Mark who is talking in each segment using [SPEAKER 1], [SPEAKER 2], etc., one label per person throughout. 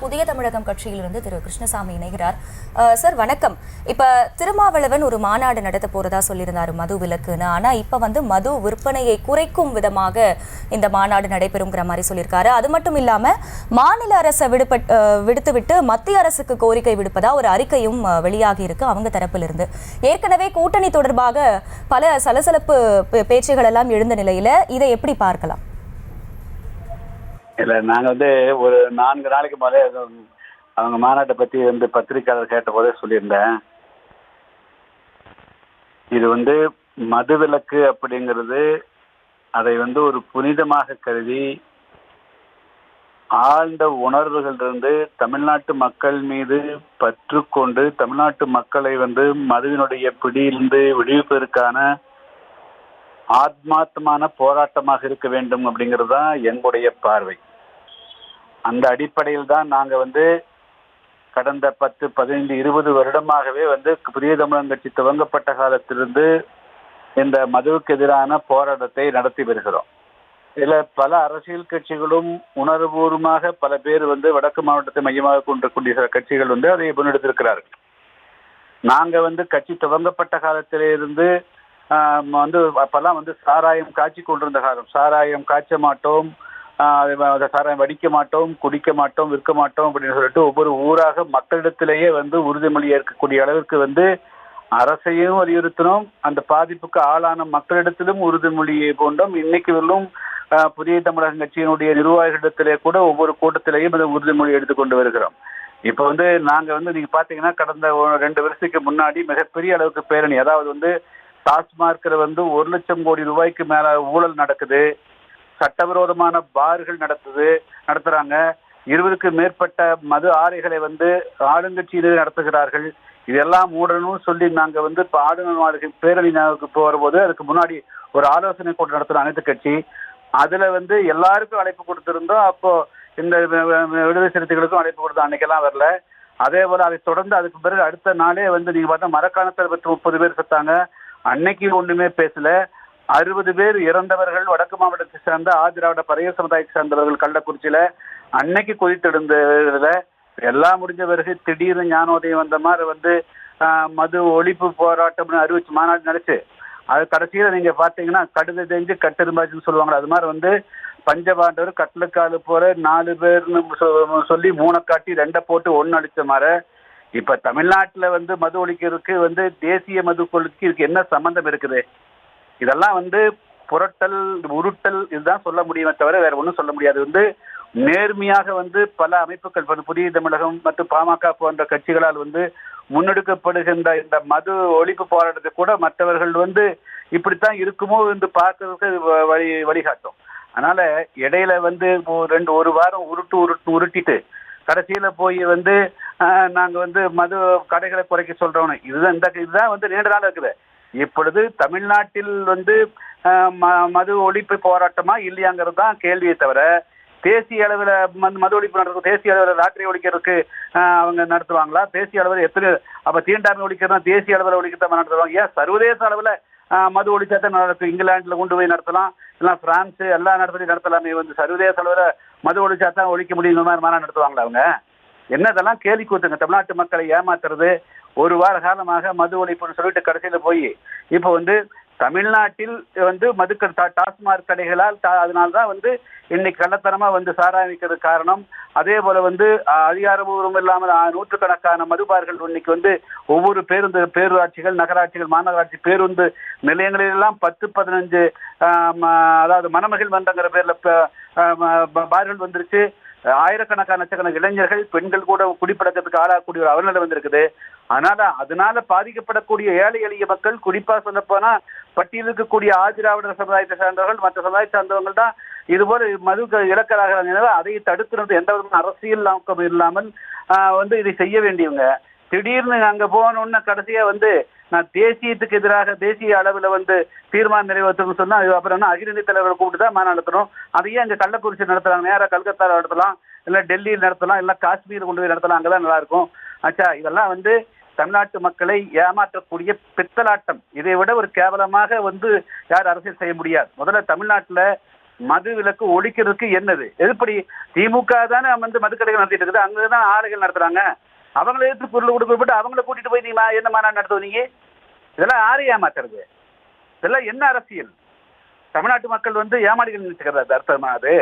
[SPEAKER 1] புதிய தமிழகம் கட்சியிலிருந்து திரு கிருஷ்ணசாமி இணைகிறார். சார் வணக்கம். இப்ப திருமாவளவன் ஒரு மாநாடு நடத்த போறதா சொல்லியிருந்தாரு மது விலக்குன்னு. ஆனா இப்ப மது விற்பனையை குறைக்கும் விதமாக இந்த மாநாடு நடைபெறுங்கிற மாதிரி சொல்லியிருக்காரு. அது மட்டும் இல்லாம மாநில அரசை விடுத்துவிட்டு மத்திய அரசுக்கு கோரிக்கை விடுப்பதா ஒரு அறிக்கையும் வெளியாகி இருக்கு அவங்க தரப்பிலிருந்து. ஏற்கனவே கூட்டணி தொடர்பாக பல சலசலப்பு பேச்சுகள் எல்லாம் எழுந்த நிலையில இதை எப்படி பார்க்கலாம்?
[SPEAKER 2] இல்லை, நாங்கள் ஒரு 4 நாளைக்கு முதல்ல அவங்க மாநாட்டை பற்றி பத்திரிகையாளர் கேட்ட போதே சொல்லியிருந்தேன். இது மதுவிலக்கு அப்படிங்கிறது அதை ஒரு புனிதமாக கருதி ஆழ்ந்த உணர்வுகளிலிருந்து தமிழ்நாட்டு மக்கள் மீது பற்று கொண்டு தமிழ்நாட்டு மக்களை மதுவினுடைய பிடியிலிருந்து விடுவிப்பதற்கான ஆத்மார்த்தமான போராட்டமாக இருக்க வேண்டும் அப்படிங்கிறது தான் எங்களுடைய பார்வை. அந்த அடிப்படையில் தான் நாங்கள் கடந்த 10, 15, 20 வருடமாகவே புதிய தமிழகம் கட்சி துவங்கப்பட்ட காலத்திலிருந்து இந்த மதுவுக்கு எதிரான போராட்டத்தை நடத்தி வருகிறோம். இதில் பல அரசியல் கட்சிகளும் உணர்வுபூர்வமாக பல பேர் வடக்கு மாவட்டத்தை மையமாக கொண்டிருக்கூடிய சில கட்சிகள் அதை முன்னெடுத்திருக்கிறார்கள். நாங்கள் கட்சி துவங்கப்பட்ட காலத்திலிருந்து அப்பெல்லாம் சாராயம் காய்ச்சி கொண்டிருந்த காலம். சாராயம் காய்ச்ச மாட்டோம், சாராயம் வடிக்க மாட்டோம், குடிக்க மாட்டோம், விற்க மாட்டோம் அப்படின்னு சொல்லிட்டு ஒவ்வொரு ஊராக மக்களிடத்திலேயே உறுதிமொழி ஏற்கக்கூடிய அளவிற்கு அரசையும் வலியுறுத்தினோம். அந்த பாதிப்புக்கு ஆளான மக்களிடத்திலும் உறுதிமொழியை கொண்டோம். இன்னைக்கு வரலும் புதிய தமிழகம் கட்சியினுடைய நிர்வாகிகளிடத்திலே கூட ஒவ்வொரு கூட்டத்திலேயும் அந்த உறுதிமொழி எடுத்துக்கொண்டு வருகிறோம். இப்போ நாங்க நீங்க பாத்தீங்கன்னா கடந்த 2 வருஷத்துக்கு முன்னாடி மிகப்பெரிய அளவுக்கு பேரணி, அதாவது டாஸ்மார்க்ல 1 லட்சம் கோடி ரூபாய்க்கு மேல ஊழல் நடக்குது, சட்டவிரோதமான பார்கள் நடத்துறாங்க, 20க்கும் மேற்பட்ட மது ஆலைகளை ஆளுங்கட்சியினர் நடத்துகிறார்கள். இதெல்லாம் மூடணும்னு சொல்லி நாங்க இப்ப ஆளுநர் மாளிகை பேரணி போறபோது அதுக்கு முன்னாடி ஒரு ஆலோசனை கூட்டம் நடத்துற அனைத்து கட்சி, அதுல எல்லாருக்கும் அழைப்பு கொடுத்திருந்தோம். அப்போ இந்த விடுதலை சிறுத்தைகளுக்கும் அழைப்பு கொடுத்தோம், அன்னைக்கெல்லாம் வரல. அதே போல அதை தொடர்ந்து அதுக்கு பிறகு அடுத்த நாளே நீங்க பார்த்தா மரக்காணத்தில் 30 பேர் செத்தாங்க, அன்னைக்கு ஒண்ணுமே பேசல. 60 பேர் இறந்தவர்கள் வடக்கு மாவட்டத்தை சேர்ந்த ஆதிராவிட பழைய சமுதாயத்தை சேர்ந்தவர்கள் கள்ளக்குறிச்சியில அன்னைக்கு கொதித்தெழுந்த எல்லாம் முடிஞ்ச பிறகு திடீர்னு ஞானோதயம் வந்த மாதிரி மது ஒழிப்பு போராட்டம்னு அறிவிச்சு மாநாடு நடச்சு அது கடைசியில நீங்க பாத்தீங்கன்னா கடுத தெரிஞ்சு கட்டெரும்பாச்சுன்னு சொல்லுவாங்க. அது மாதிரி பஞ்சபாண்டவர் கட்டலுக்காலு போற 4 பேர்னு சொல்லி 3 காட்டி 2 போட்டு 1 அடிச்ச மாதிரி இப்ப தமிழ்நாட்டுல மது ஒழிக்கிறதுக்கு தேசிய மது கொள்கைக்கு இதுக்கு என்ன சம்பந்தம் இருக்குது? இதெல்லாம் புரட்டல் உருட்டல் இதுதான் சொல்ல முடியுமே தவிர வேற ஒன்றும் சொல்ல முடியாது. நேர்மையாக பல அமைப்புகள் புதிய தமிழகம் மற்றும் பாமக போன்ற கட்சிகளால் முன்னெடுக்கப்படுகின்ற இந்த மது ஒழிப்பு போராட்டத்தை கூட மற்றவர்கள் இப்படித்தான் இருக்குமோ என்று பார்க்கறதுக்கு வழிகாட்டும். அதனால இடையில ஒரு வாரம் உருட்டிட்டு கடைசியில போய் நாங்க மது கடைகளை குறைக்க சொல்றோம். இதுதான் நீண்ட நாள் இருக்குது. இப்பொழுது தமிழ்நாட்டில் மது ஒழிப்பு போராட்டமா இல்லையாங்கிறது தான் கேள்வியை தவிர தேசிய அளவில் மது ஒழிப்பு நடக்கும், தேசிய அளவில் லாட்டரி ஒழிக்கிறதுக்கு அவங்க நடத்துவாங்களா? தேசிய அளவில் எத்தனை அப்ப தீண்டாமை ஒழிக்கிறதா தேசிய அளவில் ஒழிக்கிறதா நடத்துவாங்க? ஏன் சர்வதேச அளவில் மது ஒழிச்சாத்தான் நடக்கும்? இங்கிலாந்துல கொண்டு போய் நடத்தலாம், இல்லை பிரான்ஸ் எல்லா நடத்தி நடத்தலாமே. சர்வதேச அளவில் மது ஒழிச்சாத்தான் ஒழிக்க முடியும் இந்த மாதிரி மாநாடு நடத்துவாங்களா? அவங்க என்னதெல்லாம் கேள்வி கூத்துங்க. தமிழ்நாட்டு மக்களை ஏமாத்துறது. ஒரு வார காலமாக மது ஒழிப்புன்னு சொல்லிட்டு கடைசியில போய் இப்போ தமிழ்நாட்டில் மதுக்கள் டாஸ்மாக் கடைகளால் அதனால்தான் இன்னைக்கு கள்ளத்தனமா சாராயம் விற்கிறது காரணம். அதே போல அதிகாரபூர்வம் இல்லாமல் நூற்றுக்கணக்கான மதுபார்கள் இன்னைக்கு ஒவ்வொரு பேரூராட்சிகள், நகராட்சிகள், மாநகராட்சி பேருந்து நிலையங்களிலெல்லாம் 10, 15 அதாவது மணமகள் மன்றங்கிற பேர்ல பார்கள் வந்துருச்சு. ஆயிரக்கணக்கான லட்சக்கணக்கான இளைஞர்கள், பெண்கள் கூட குடிப்பழக்கத்துக்கு ஆளாகக்கூடிய ஒரு அவர்நிலை வந்திருக்குது. அதனால பாதிக்கப்படக்கூடிய ஏழை எளிய மக்கள், குறிப்பா சொல்ல போனா பட்டியலில் இருக்கக்கூடிய ஆதிராவிடர் சமுதாயத்தை சார்ந்தவர்கள், மற்ற சமுதாயத்தை சார்ந்தவர்கள் தான் இதுபோல மதுக்கு இலக்கராக. அதை தடுக்கிறது எந்த விதமான அரசியல் நோக்கம் இல்லாமல் இதை செய்ய வேண்டியவங்க. திடீர்னு அங்க போனோன்னு கடைசியா நான் தேசியத்துக்கு எதிராக தேசிய அளவில் தீர்மானம் நிறைவேற்றணும்னு சொன்னா அப்புறம் அகில தலைவர்கள் கூப்பிட்டு தான் மாநாடு நடத்தணும். அதையே அங்கே கள்ளக்குறிச்சி நடத்துறாங்க, நேராக கல்கத்தாவில் நடத்தலாம், இல்லை டெல்லியில் நடத்தலாம், இல்லை காஷ்மீர் கொண்டு போய் நடத்தலாம், அங்கதான் நல்லா இருக்கும். ஆச்சா, இதெல்லாம் தமிழ்நாட்டு மக்களை ஏமாற்றக்கூடிய பித்தலாட்டம். இதை விட ஒரு கேவலமாக யார் அரசியல் செய்ய முடியாது. முதல்ல தமிழ்நாட்டில் மது விலக்கு ஒழிக்கிறதுக்கு என்னது? எப்படி திமுக தானே வந்து மதுக்கடைகள் நடத்திட்டு இருக்குது, அங்கதான் ஆளுகள் நடத்துறாங்க. அவங்களை எடுத்து பொருள் கொடுக்கப்பட்டு அவங்கள கூட்டிட்டு போய் நீங்க என்ன மாநாடு நடத்துவீங்க? இதெல்லாம் யாரை ஏமாத்துறது? இதெல்லாம் என்ன அரசியல்? தமிழ்நாட்டு மக்கள் வந்து ஏமாளிகள் நினைச்சுக்கிறது அர்த்தமா? அது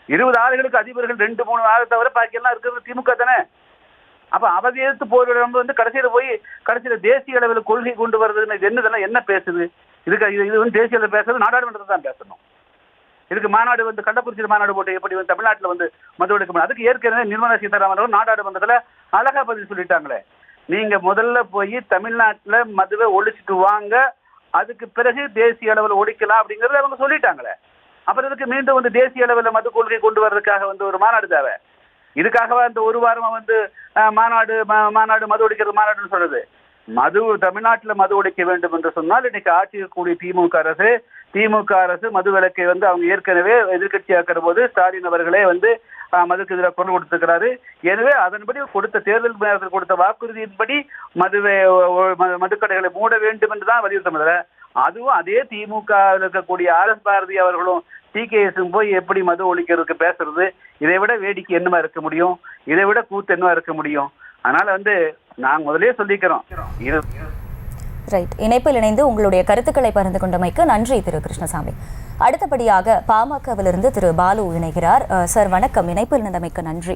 [SPEAKER 2] 20 ஆளுகளுக்கு அதிபர்கள் 2-3 ஆளை தவிர பாக்கி எல்லாம் இருக்கிறது திமுக தானே. அப்ப அவதி எடுத்து போரிடம் வந்து கடைசியில தேசிய அளவில் கொள்கை கொண்டு வருதுன்னு என்னதெல்லாம் என்ன பேசுது? இது வந்து தேசிய அளவில் பேசுறது நாடாளுமன்றத்தை தான் பேசணும். இதுக்கு மாநாடு வந்து கள்ளக்குறிச்சியில் மாநாடு போட்டு எப்படி வந்து தமிழ்நாட்டில் வந்து மது ஒழிக்க முடியும்? அதுக்கு ஏற்கனவே நிர்மலா சீதாராமன் அவர்கள் நாடாளுமன்றத்தில் அழகா பதில் சொல்லிட்டாங்களே, நீங்க முதல்ல போய் தமிழ்நாட்டில் மதுவை ஒழிச்சிட்டு வாங்க, அதுக்கு பிறகு தேசிய அளவில் ஒழிக்கலாம் அப்படிங்கறத அவங்க சொல்லிட்டாங்களே. அப்புறம் இதுக்கு மீண்டும் வந்து தேசிய அளவில் மது கொள்கை கொண்டு வர்றதுக்காக வந்து ஒரு மாநாடு தேவை? இதுக்காக அந்த ஒரு வாரமா வந்து மாநாடு மது ஒழிக்கிறது மாநாடுன்னு சொல்றது. தமிழ்நாட்டில் மது ஒழிக்க வேண்டும் என்று சொன்னால் இன்னைக்கு ஆட்சி இருக்கக்கூடிய திமுக அரசு மது விலக்கை வந்து அவங்க ஏற்கனவே எதிர்கட்சியாக்கிற போது ஸ்டாலின் அவர்களே வந்து மதுக்கு எதிராக குரல் கொடுத்திருக்கிறாரு. எனவே அதன்படி கொடுத்த தேர்தல் நேரத்தில் கொடுத்த வாக்குறுதியின்படி மதுக்கடைகளை மூட வேண்டும் என்றுதான் வலியுறுத்த. அதுவும் அதே திமுக இருக்கக்கூடிய RS பாரதி அவர்களும் TKS போய் எப்படி மது ஒழிக்கிறதுக்கு பேசுறது? இதை விட வேடிக்கை என்னமா இருக்க முடியும்? இதை விட கூத்து என்னமா இருக்க முடியும்? அதனால வந்து நாங்க முதலே சொல்லிக்கிறோம்.
[SPEAKER 1] ரைட். இணைப்பில் இணைந்து உங்களுடைய கருத்துக்களை பகிர்ந்து கொண்டமைக்கு நன்றி திரு கிருஷ்ணசாமி. அடுத்தபடியாக பாமகவிலிருந்து திரு பாலு இணைகிறார். சார் வணக்கம். இணைப்பில் இணைந்தமைக்கு நன்றி.